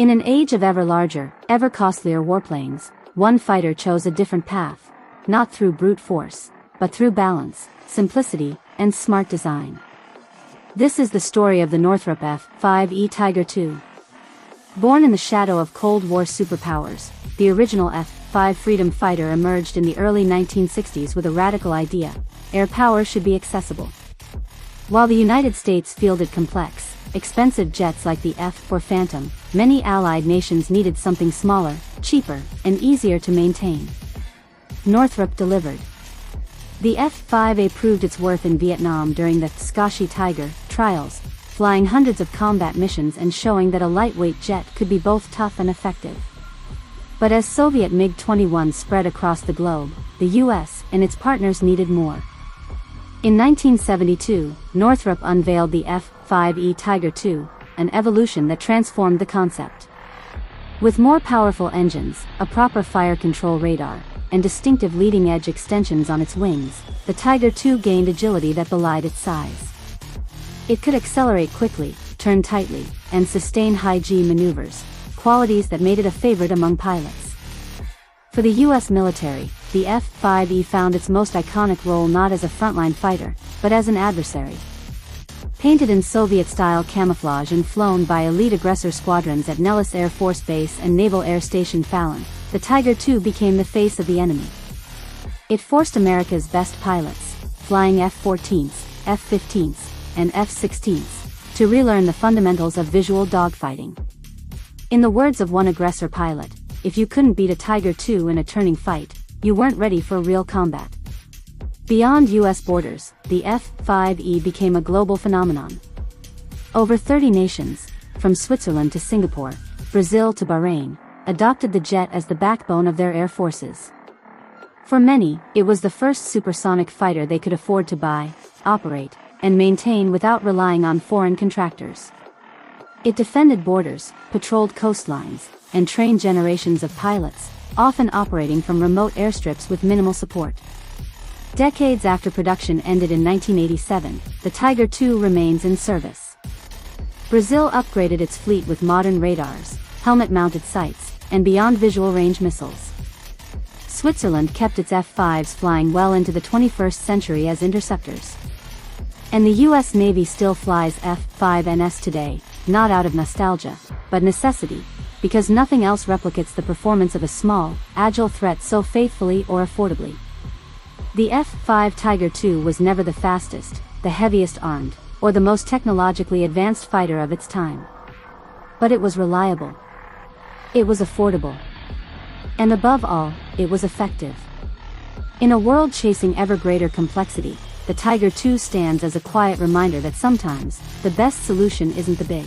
In an age of ever larger, ever costlier warplanes, one fighter chose a different path, not through brute force, but through balance, simplicity, and smart design. This is the story of the Northrop F-5E Tiger II. Born in the shadow of Cold War superpowers, the original F-5 freedom fighter emerged in the early 1960s with a radical idea: air power should be accessible. While the United States fielded complex, expensive jets like the F-4 Phantom, many Allied nations needed something smaller, cheaper, and easier to maintain. Northrop delivered. The F-5A proved its worth in Vietnam during the Scalability Tiger trials, flying hundreds of combat missions and showing that a lightweight jet could be both tough and effective. But as Soviet MiG-21 spread across the globe, the US and its partners needed more. In 1972, Northrop unveiled the F-5E Tiger II, an evolution that transformed the concept. With more powerful engines, a proper fire control radar, and distinctive leading-edge extensions on its wings, the Tiger II gained agility that belied its size. It could accelerate quickly, turn tightly, and sustain high-G maneuvers, qualities that made it a favorite among pilots. For the US military, the F-5E found its most iconic role not as a frontline fighter, but as an adversary. Painted in Soviet-style camouflage and flown by elite aggressor squadrons at Nellis Air Force Base and Naval Air Station Fallon, the Tiger II became the face of the enemy. It forced America's best pilots, flying F-14s, F-15s, and F-16s, to relearn the fundamentals of visual dogfighting. In the words of one aggressor pilot, if you couldn't beat a Tiger II in a turning fight, you weren't ready for real combat. Beyond US borders, the F-5E became a global phenomenon. Over 30 nations, from Switzerland to Singapore, Brazil to Bahrain, adopted the jet as the backbone of their air forces. For many, it was the first supersonic fighter they could afford to buy, operate, and maintain without relying on foreign contractors. It defended borders, patrolled coastlines, and trained generations of pilots, often operating from remote airstrips with minimal support. Decades after production ended in 1987, the Tiger II remains in service. Brazil upgraded its fleet with modern radars, helmet-mounted sights, and beyond visual range missiles. Switzerland kept its F-5s flying well into the 21st century as interceptors. And the US Navy still flies F-5NS today, not out of nostalgia, but necessity, because nothing else replicates the performance of a small, agile threat so faithfully or affordably. The F-5 Tiger II was never the fastest, the heaviest armed, or the most technologically advanced fighter of its time. But it was reliable. It was affordable. And above all, it was effective. In a world chasing ever greater complexity, the Tiger II stands as a quiet reminder that sometimes, the best solution isn't the big,